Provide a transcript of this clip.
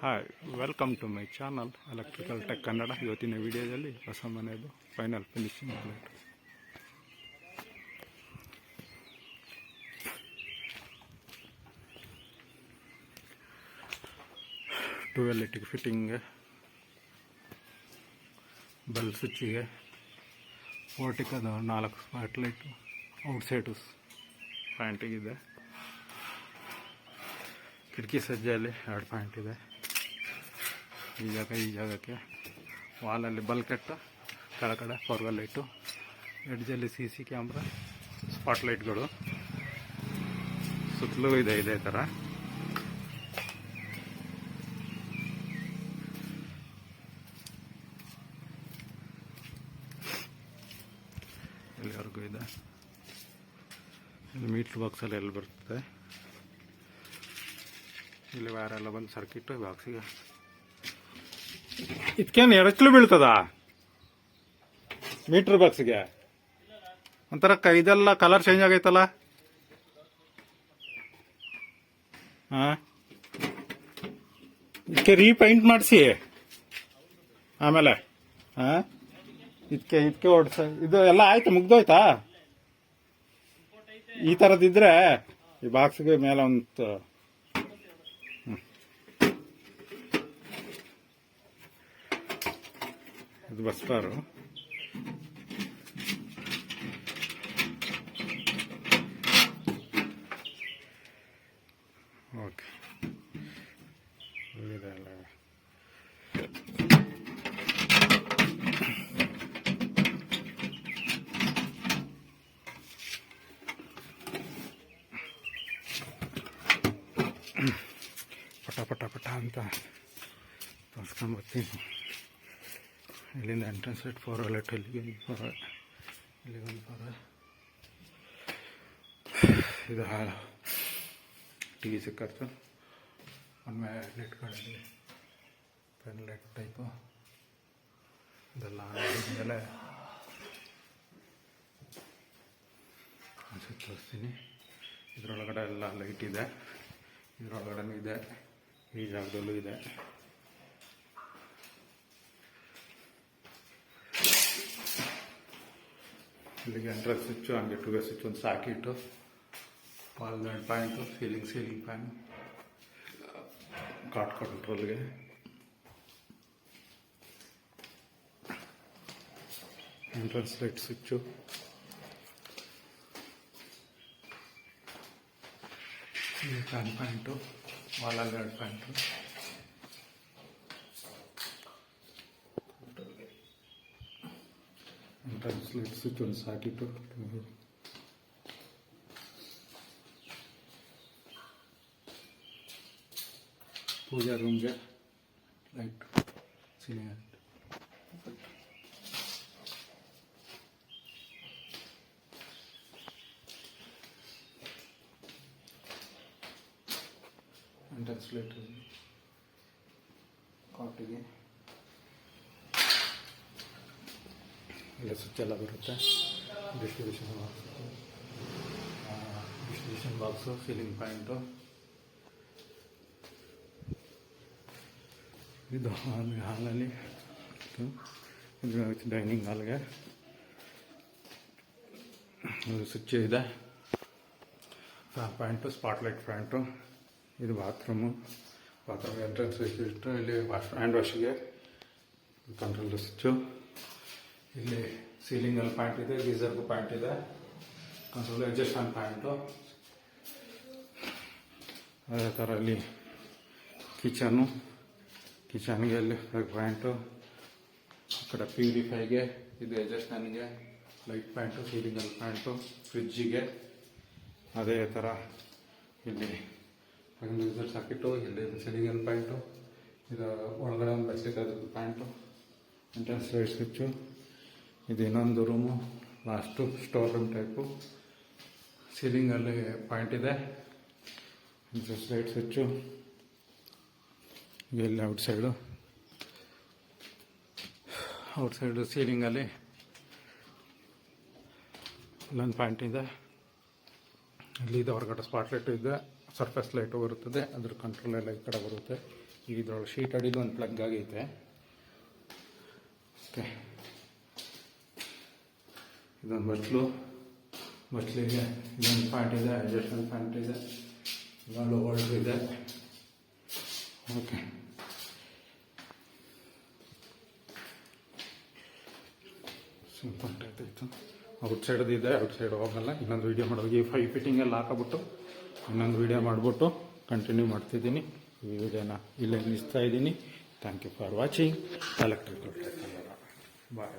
Hi, welcome to my channel electrical tech Kannada. ಇವತ್ತಿನ ವಿಡಿಯೋದಲ್ಲಿ ಹೊಸ ಮನೆಯದು ಫೈನಲ್ ಫಿನಿಶಿಂಗ್ ಪ್ಲೇಟ್. ಟುವೆಲ್ ಫಿಟ್ಟಿಂಗ್ಗೆ, ಬಲ್ ಸ್ವಿಚ್ಚಿಗೆ, ಪೋರ್ಟಿಕದ 4 ಸ್ಪಾಟ್ ಲೈಟು, ಔಟ್ಸೈಡು ಪ್ಯಾಂಟಿಗಿದೆ, ಕಿಟಕಿ ಸಜ್ಜೆಯಲ್ಲಿ 2 ಪಾಯಿಂಟ್ ಇದೆ. ಈ ಜಾಗಕ್ಕೆ ವಾಲಲ್ಲಿ ಬಲ್ಕೆಟ್, ಕೆಳಗಡೆ ಫಾರ್ವರ್ ಲೈಟು, ಎಡ್ಜಲ್ಲಿ CC ಕ್ಯಾಮ್ರಾ, ಸ್ಪಾಟ್ ಲೈಟ್ಗಳು ಸುತ್ತಲೂ ಇದೆ. ಇದೇ ಥರ ಇಲ್ಲಿವರೆಗೂ ಇದೆ. ಇಲ್ಲಿ ಮೀಟ್ರ್ ಬಾಕ್ಸಲ್ಲಿ ಎಲ್ಲಿ ಬರ್ತದೆ, ಇಲ್ಲಿ ವೈರೆಲ್ಲ ಬಂದು ಸರ್ಕಿಟ್ಟು ಬಾಕ್ಸಿಗೆ. ಇದಕ್ಕೇನು ಎರಚಲು ಬೀಳ್ತದ ಮೀಟ್ರ್ ಬಾಕ್ಸಿಗೆ? ಒಂಥರ ಇದೆಲ್ಲ ಕಲರ್ ಚೇಂಜ್ ಆಗೈತಲ್ಲ. ಇದಕ್ಕೆ ರೀಪೈಂಟ್ ಮಾಡಿಸಿ ಆಮೇಲೆ ಇದಕ್ಕೆ ಓಡಿಸ. ಇದು ಎಲ್ಲ ಆಯ್ತು, ಮುಗ್ದೋಯ್ತಾ? ಈ ಥರದಿದ್ರೆ ಈ ಬಾಕ್ಸ್ಗೆ ಮೇಲೆ ಒಂದು ಇದು ಬಸ್ತಾರು. ಓಕೆ, ಇದೆ ಅಲ್ಲ. ಪಟ ಅಂತ ತೋರಿಸ್ಕೊಂಡ್ಬರ್ತೀನಿ. ಇಲ್ಲಿಂದ ಎಂಟ್ರೆನ್ಸ್ ಲೈಟ್, ಫಾರ್ವರ್ಡ್ ಲೈಟ್, ಇಲ್ಲಿಗೊಂದು ಫಾರ್ವರ್ಡ್. ಇದು TV ಸಿಕ್ಕರ್ತು. ಒಮ್ಮೆ ಲೈಟ್ಗಳಲ್ಲಿ ಪೆನ್ ಲೈಟ್ ಟೈಪು ಇದೆಲ್ಲ ಆಮೇಲೆ ಅನ್ಸುತ್ತೆ ತೋರಿಸ್ತೀನಿ. ಇದರೊಳಗಡೆ ಎಲ್ಲ ಲೈಟ್ ಇದೆ, ಇದರೊಳಗಡೆ ಇದೆ, ಈ ಜಾಗದಲ್ಲೂ ಇದೆ. ಇಲ್ಲಿಗೆ ಎಂಟ್ರೆನ್ಸ್ ಸ್ವಿಚ್ಚು, ಹಂಗೆ 2 ಸ್ವಿಚ್ ಒಂದು socket, wall point, ceiling fan, cot ಕಂಟ್ರೋಲ್ಗೆ, entrance light switch, fan point, ವಾಲಲ್ಲಿ 2 ಪಾಯಿಂಟು, ಎಂಟ್ರೆನ್ಸ್ ಲೈಟ್ ಸ್ವಿಚ್ ಒಂದು ಸಾಕಿಟ್ಟು, ಪೂಜಾ ರೂಮ್ಗೆ ಲೈಟ್, ಸೀಲಿಂಗ್, ಎಂಟ್ರೆನ್ಸ್ ಲೈಟ್ ಕಾಟಿಗೆ ಇಲ್ಲ ಸ್ವಿಚ್ ಎಲ್ಲ ಬರುತ್ತೆ. ಡಿಸ್ಟ್ರಿಬ್ಯೂಷನ್ ಬಾಕ್ಸು, ಸೀಲಿಂಗ್ ಪಾಯಿಂಟು, ಇದು ಹಾಲಲ್ಲಿ, ಇದು ಡೈನಿಂಗ್ ಹಾಲ್ಗೆ ಒಂದು ಸ್ವಿಚ್ ಇದೆ, ಫ್ಯಾನ್ ಪಾಯಿಂಟು, ಸ್ಪಾಟ್ಲೈಟ್ ಪಾಯಿಂಟು. ಇದು ಬಾತ್ರೂಮು ಎಂಟ್ರೆನ್ಸ್ ಸ್ವಿಚ್ ಇಟ್ಟು, ಇಲ್ಲಿ ಹ್ಯಾಂಡ್ ವಾಶಿಗೆ ಕಂಟ್ರೋಲ್ ಸ್ವಿಚ್ಚು. ಇಲ್ಲಿ ಸೀಲಿಂಗಲ್ಲಿ ಪಾಯಿಂಟ್ ಇದೆ, ಗೀಸರ್ಗೂ ಪಾಯಿಂಟ್ ಇದೆ, ಕಂಟ್ರೋಲ್ ಅಡ್ಜಸ್ಟ್ ಆನ್ ಪಾಯಿಂಟು. ಅದೇ ಥರ ಇಲ್ಲಿ ಕಿಚನ್ಗೆ ಅಲ್ಲಿ ಪಾಯಿಂಟು, ಆ ಕಡೆ ಪ್ಯೂರಿಫೈಗೆ, ಇದು ಅಡ್ಜಸ್ಟ್ ಆನ್ಗೆ ಲೈಟ್ ಪಾಯಿಂಟು, ಸೀಲಿಂಗಲ್ಲಿ ಪಾಯಿಂಟು, ಫ್ರಿಜ್ಜಿಗೆ ಅದೇ ಥರ ಇಲ್ಲಿ ಗೀಸರ್ ಸಾಕಿಟ್ಟು, ಇಲ್ಲಿ ಸೀಲಿಂಗಲ್ಲಿ ಪಾಯಿಂಟು, ಇದು ಒಳಗಡೆ ಒಂದು ಬಸ್ಸಿಗೆ ಅದ್ರದ್ದು ಪಾಯಿಂಟು, ಎಂಟ್ರೆನ್ಸ್ ಲೈಟ್ ಸ್ವಿಚ್ಚು. ಇದು ಇನ್ನೊಂದು room, last store room type, ಸೀಲಿಂಗಲ್ಲಿ ಪಾಯಿಂಟ್ ಇದೆ, ಎಂಟ್ರೆನ್ಸ್ ಲೈಟ್ ಸ್ವಿಚ್ಚು. ಇಲ್ಲಿ ಔಟ್ಸೈಡು ಸೀಲಿಂಗಲ್ಲಿ ಇಲ್ಲೊಂದು ಪಾಯಿಂಟ್ ಇದೆ. ಇಲ್ಲಿ ಇದು ಹೊರಗಡೆ ಸ್ಪಾಟ್ ಲೈಟು ಇದೆ, ಸರ್ಫೇಸ್ ಲೈಟು ಬರುತ್ತದೆ, ಅದ್ರ ಕಂಟ್ರೋಲ್ ಎಲ್ಲ ಈ ಕಡೆ ಬರುತ್ತೆ. ಈಗ ಇದ್ರೊಳಗೆ ಶೀಟ್ ಅಡಿಲು ಒಂದು ಪ್ಲಗ್ ಆಗೈತೆ. ಓಕೆ, ಇದೊಂದು ಬಟ್ಲಿಗೆ ಇದೊಂದು ಪ್ಯಾಂಟ್ ಇದೆ, ಅಡ್ಜಸ್ಟ್ಮೆಂಟ್ ಪ್ಯಾಂಟ್ ಇದೆ, ಇಲ್ಲೊಂದು ಹೋಲ್ಡರ್ ಇದೆ. ಓಕೆ, ಸಿಂಪಲ್ ಟೈಪ್ ಇತ್ತು. ಔಟ್ಸೈಡ್ದಿದೆ, ಔಟ್ಸೈಡ್ ಹೋಗಲ್ಲ. ಇನ್ನೊಂದು ವೀಡಿಯೋ ಮಾಡೋದು, ಈ 5 ಫಿಟ್ಟಿಂಗೆಲ್ಲ ಹಾಕಬಿಟ್ಟು ಇನ್ನೊಂದು ವೀಡಿಯೋ ಮಾಡಿಬಿಟ್ಟು ಕಂಟಿನ್ಯೂ ಮಾಡ್ತಿದ್ದೀನಿ. ಈ ವಿಡಿಯೋನ ಇಲ್ಲೇ ನಿಲ್ಲಿಸ್ತಾ ಇದ್ದೀನಿ. Thank you for watching. Electrical bye.